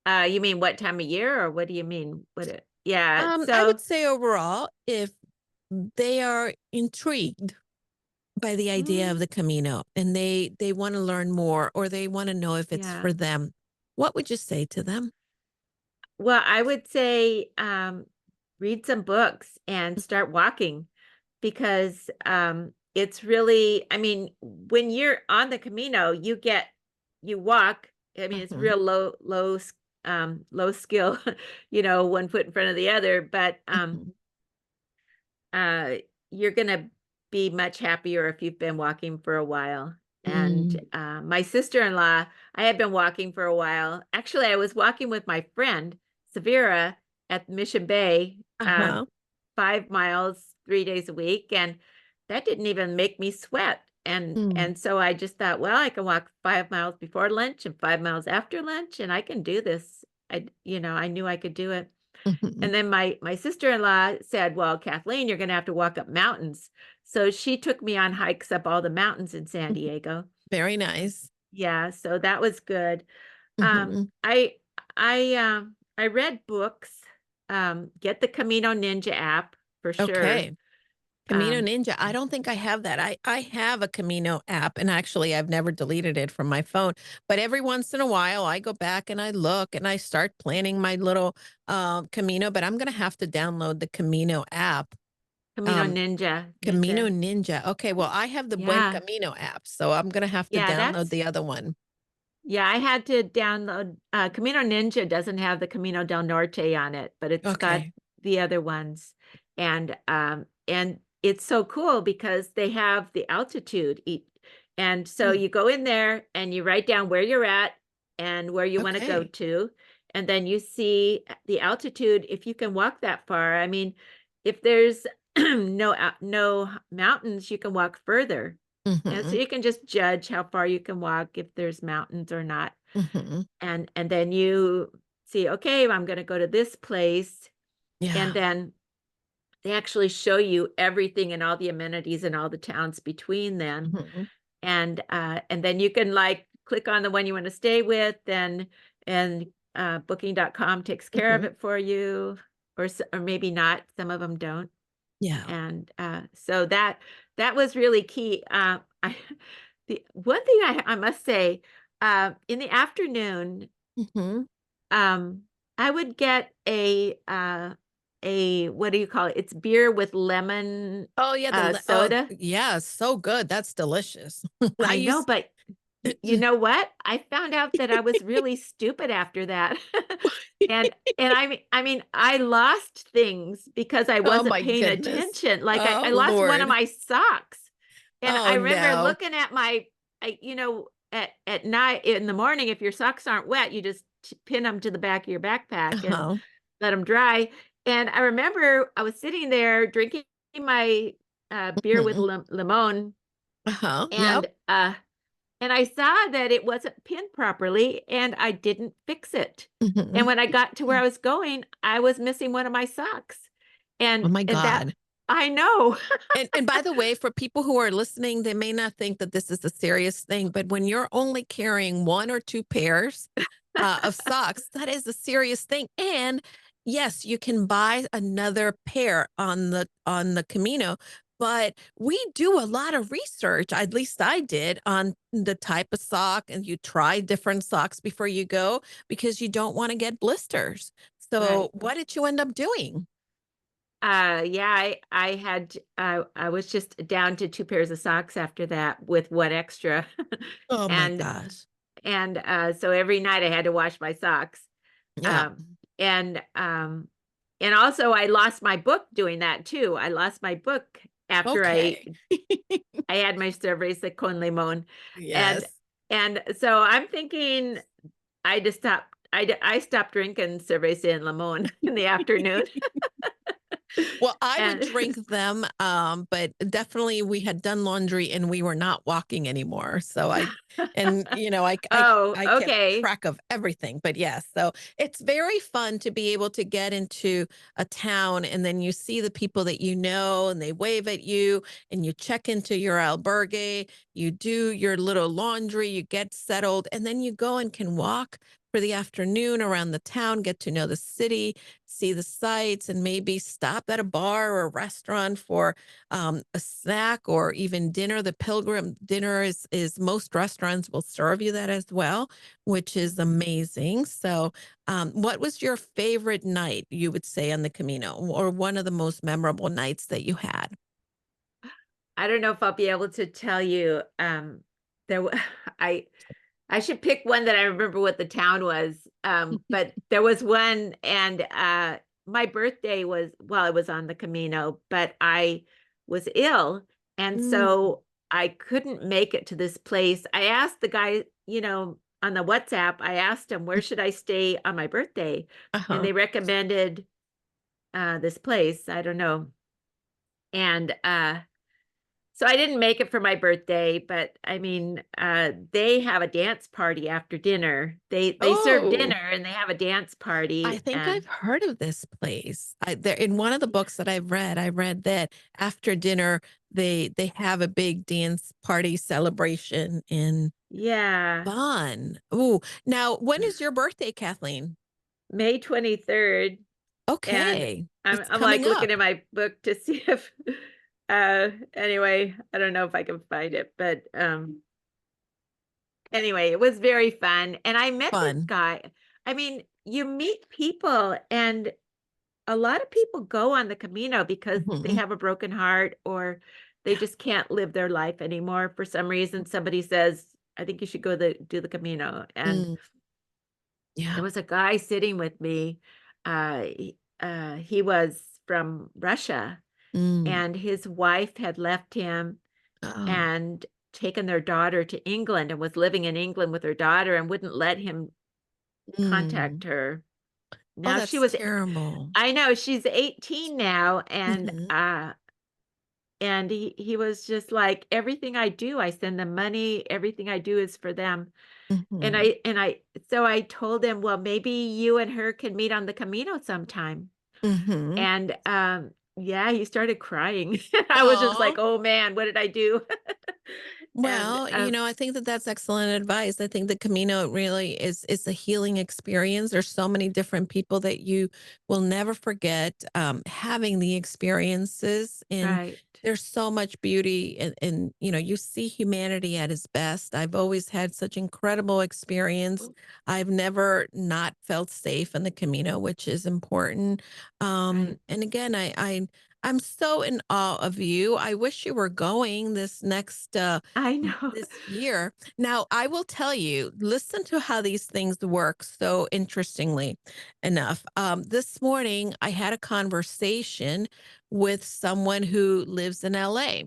You mean what time of year, or what do you mean? Yeah, I would so say overall, if they are intrigued by the idea mm, of the Camino and they want to learn more or they want to know if it's yeah. for them, what would you say to them? Well, I would say, read some books and start walking because, it's really I mean, when you're on the Camino, you walk. I mean, it's Mhm, real low skill, 1 foot in front of the other, but, mhm, uh, you're gonna be much happier if you've been walking for a while. And mm, my sister-in-law, I had been walking for a while. Actually, I was walking with my friend Severa at Mission Bay, uh-huh, 5 miles, 3 days a week, and that didn't even make me sweat. And mm, and so I just thought, well, I can walk 5 miles before lunch and 5 miles after lunch, and I can do this. I knew I could do it. mhm, And then my sister-in-law said, "Well, Kathleen, you're gonna have to walk up mountains." So she took me on hikes up all the mountains in San mhm. Diego. Very nice. Yeah, so that was good. Um, Mhm. I read books, get the Camino Ninja app for sure. Okay. Camino Um, Ninja, I don't think I have that. I have a Camino app, and actually, I've never deleted it from my phone. But every once in a while, I go back and I look and I start planning my little Camino. But I'm gonna have to download the Camino app. Camino Um, Camino Ninja. Ninja. Okay, well, I have the Buen Yeah. Camino app, so I'm gonna have to Yeah, download that's the other one. yeah, I had to download Camino Ninja doesn't have the Camino del Norte on it, but it's got Okay. the other ones. And it's so cool because they have the altitude and so Mm, you go in there and you write down where you're at and where you want to go okay. to, and then you see the altitude if you can walk that far. I mean, if there's no mountains, you can walk further. And so Mhm. you can just judge how far you can walk if there's mountains or not. Mhm. And then you see, okay, I'm going to go to this place. And Yeah. then they actually show you everything and all the amenities and all the towns between them. Mhm. And then you can like click on the one you want to stay with, and booking.com takes care of Mhm. it for you, or maybe not. Some of them don't. Yeah. And, so that was really key. I the one thing I must say, in the afternoon, Mhm. um, I would get a what do you call it? It's beer with lemon, Oh, yeah, soda. yeah, so good, that's delicious. I I know, used but you know what? I found out that I was really stupid after that. And I lost things because I Oh wasn't my paying goodness. attention. Like I Oh, lost one of Lord. my socks. And I Oh, remember no. looking at at night in the morning, if your socks aren't wet, you just pin them to the back of your backpack and Uh-huh. let them dry. And I remember I was sitting there drinking my beer with Mhm. limon, Uh-huh, yep. and I saw that it wasn't pinned properly, and I didn't fix it. And Mhm. when I got to where I was going, I was missing one of my socks. Oh my And that god. I know. And by the way, for people who are listening, they may not think that this is a serious thing, but when you're only carrying 1 or 2 pairs, of socks, that is a serious thing, and yes, you can buy another pair on the Camino, but we do a lot of research, at least I did, on the type of sock, and you try different socks before you go because you don't wanna get blisters. So, Right. what did you end up doing? Yeah, I was just down to 2 pairs of socks after that with 1 extra. Oh my And gosh. so every night I had to wash my socks. Yeah. Um, and, and also I lost my book doing that too. I lost my book after Okay. I had my cerveza con limon. And Yes. so I'm thinking I stopped drinking cerveza and limon in the afternoon. Well, I would And drink them, but definitely we had done laundry and we were not walking anymore. So And, Oh, I kept okay. track of everything, but yes, so it's very fun to be able to get into a town and then you see the people that you know and they wave at you and you check into your albergue, you do your little laundry, you get settled, and then you go and can walk for the afternoon around the town, get to know the city, see the sights, and maybe stop at a bar or a restaurant for a snack or even dinner. The pilgrim dinner is most restaurants will serve you that as well, which is amazing. So, what was your favorite night you would say on the Camino, or one of the most memorable nights that you had? I don't know if I'll be able to tell you, there wa I I should pick one that I remember what the town was, but there was one and, my birthday was well, it was on the Camino, but I was ill, and Mm, so I couldn't make it to this place. I asked the guy, on the WhatsApp, I asked him, "Where should I stay on my birthday?" And uh-huh. they recommended, this place, I don't know, and, so I didn't make it for my birthday, but I mean, they have a dance party after dinner. They serve dinner Oh, and they have a dance I party think I've and heard of this place. There in one of the books that I read that after dinner they have a big dance party celebration in yeah, fun. Ooh, now when is your birthday, Kathleen? May 23rd. And Okay, I'm it's I'm like coming looking up. at my book to see if anyway, I don't know if I can find it, but anyway, it was very fun. And I met this Fun. guy. I mean, you meet people and a lot of people go on the Camino because they Mhm. have a broken heart or they just can't live their life anymore. For some reason, somebody says, I think you should do the Camino. And Mm, there yeah. was a guy sitting with me. He was from Russia Mm. and his wife had left him Oh. and taken their daughter to England and was living in England with her daughter and wouldn't let him Mm. contact her. Oh, Now she that's was terrible. I know she's 18 now Mhm. and he was just like, "Everything I do, I send them money, everything I do is for them." Mhm. And I so I told him, "Well, maybe you and her can meet on the Camino sometime." Mhm. And, yeah, he started crying. I was just Aw. like, "Oh, man, what did I do?" And, Well, I think that that's excellent advice. I think the Camino really is a healing experience. There's so many different people that you will never forget having the experiences, and right. there's so much beauty, and you see humanity at its best. I've always had such incredible experience. I've never not felt safe in the Camino, which is important. Right. And again, I'm so in awe of you. I wish you were going I know. this year. Now, I will tell you, listen to how these things work so interestingly enough. This morning, I had a conversation with someone who lives in LA.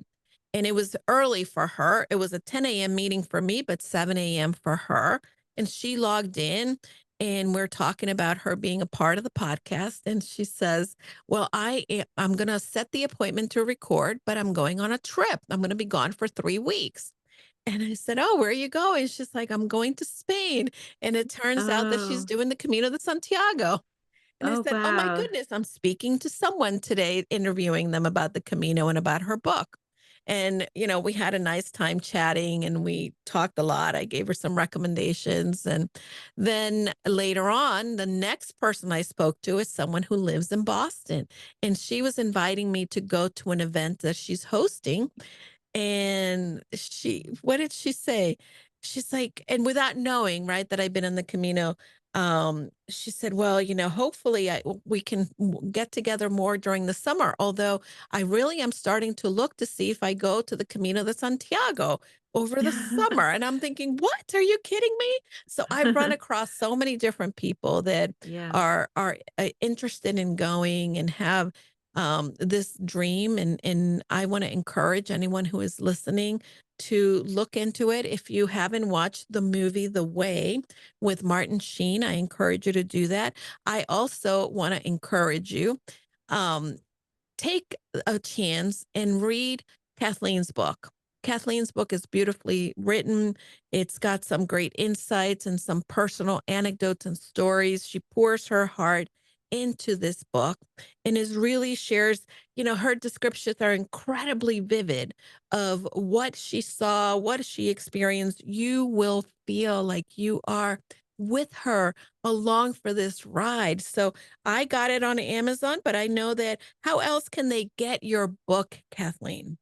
And it was early for her. It was a 10 a.m. meeting for me, but 7 a.m. for her. And she logged in and we're talking about her being a part of the podcast. And she says, well, I'm going to set the appointment to record, but I'm going on a trip. I'm going to be gone for 3 weeks. And I said, "Oh, where are you going?" She's like, "I'm going to Spain." And it turns out that she's Oh. doing the Camino de Santiago. And I Oh, said, "Oh my wow. goodness, I'm speaking to someone today, interviewing them about the Camino and about her book." And, we had a nice time chatting and we talked a lot. I gave her some recommendations. And then later on, the next person I spoke to is someone who lives in Boston. And she was inviting me to go to an event that she's hosting, and what did she say? She's like, and without knowing, right, that I've been in the Camino, she said, well, hopefully we can get together more during the summer. Although I really am starting to look to see if I go to the Camino de Santiago over the summer. And I'm thinking, what? Are you kidding me? So I've run across so many different people that Yeah. are interested in going and have this dream, and I want to encourage anyone who is listening to look into it. If you haven't watched the movie The Way with Martin Sheen, I encourage you to do that. I also want to encourage you, um, take a chance and read Kathleen's book. Kathleen's book is beautifully written. It's got some great insights and some personal anecdotes and stories. She pours her heart into this book and is really shares, her descriptions are incredibly vivid of what she saw, what she experienced. You will feel like you are with her along for this ride. So I got it on Amazon, but I know that how else can they get your book, Kathleen?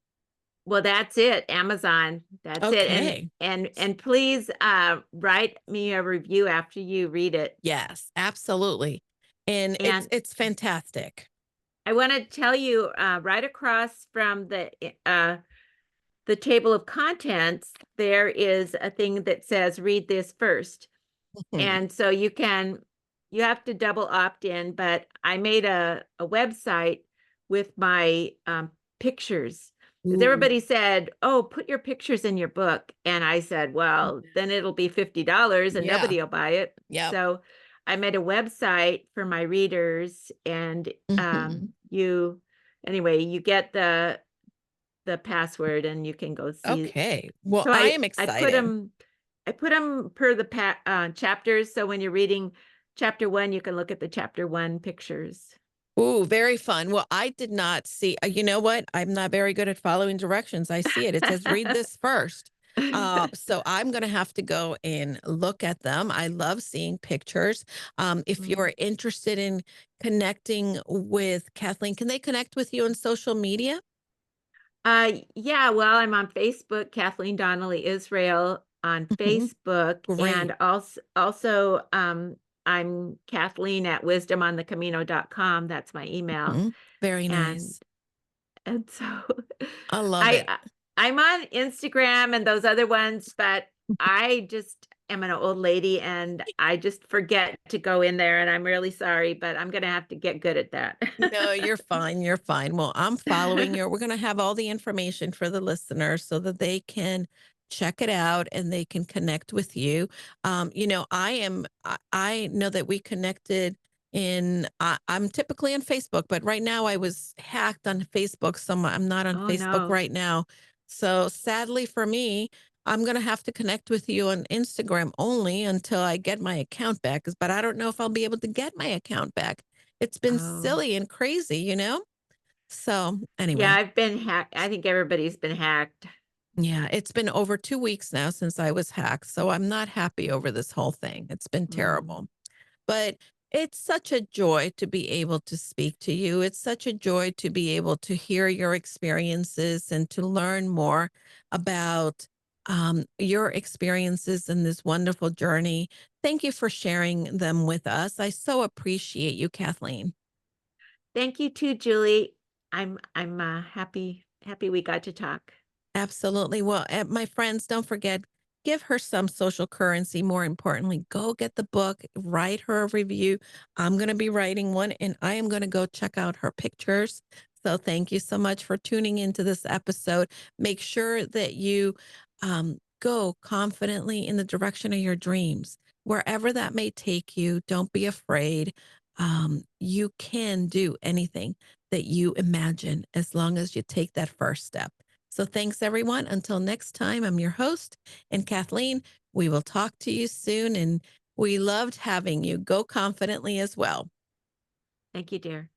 Well, that's it, Amazon. That's it, and Okay. and and please, write me a review after you read it. Yes, absolutely. And it's And it's fantastic. I wanna tell you, right across from the table of contents, there is a thing that says, "Read this first." Mhm. And so you have to double opt in, but I made a website with my, pictures, because Ooh, everybody said, "Oh, put your pictures in your book." And I said, "Well, then it'll be $50 and yeah. nobody will buy it." Yep. So I made a website for my readers and, Mhm. you anyway, you get the password and you can go see. Okay. Well, So I I am I put excited. them. I put them per the chapters, so when you're reading chapter 1, you can look at the chapter 1 pictures. Ooh, very fun. Well, I did not see you know what? I'm not very good at following directions. I see it. It says read this first. So I'm gonna have to go and look at them. I love seeing pictures. If Mhm. you're interested in connecting with Kathleen, can they connect with you on social media? Yeah, well, I'm on Facebook, Kathleen Donnelly Israel on Mhm. Facebook, Great. and also, I'm Kathleen at wisdomonthecamino.com. That's my email, Mhm. Very and nice. and so I love I it. I I'm on Instagram and those other ones, but I just am an old lady and I just forget to go in there, and I'm really sorry, but I'm gonna have to get good at that. No, you're fine, you're fine. Well, I'm following your we're gonna have all the information for the listeners so that they can check it out and they can connect with you. I know that we connected I'm typically on Facebook, but right now I was hacked on Facebook, so I'm not on Oh, Facebook no. right now. So sadly for me, I'm gonna have to connect with you on Instagram only until I get my account back, but I don't know if I'll be able to get my account back. It's been Oh. silly and crazy, you know? So, Yeah, anyway, I've been hacked. I think everybody's been hacked. yeah, it's been over 2 weeks now since I was hacked, so I'm not happy over this whole thing. It's been Mm. terrible. But it's such a joy to be able to speak to you. It's such a joy to be able to hear your experiences and to learn more about your experiences in this wonderful journey. Thank you for sharing them with us. I so appreciate you, Kathleen. Thank you too, Julie. I'm happy we got to talk. Absolutely. Well, my friends, don't forget, give her some social currency. More importantly, go get the book, write her a review. I'm going to be writing one and I am going to go check out her pictures. So thank you so much for tuning into this episode. Make sure that you go confidently in the direction of your dreams, wherever that may take you. Don't be afraid. You can do anything that you imagine as long as you take that first step. So thanks, everyone. Until next time, I'm your host and Kathleen. We will talk to you soon. And we loved having you. Go confidently as well. Thank you, dear.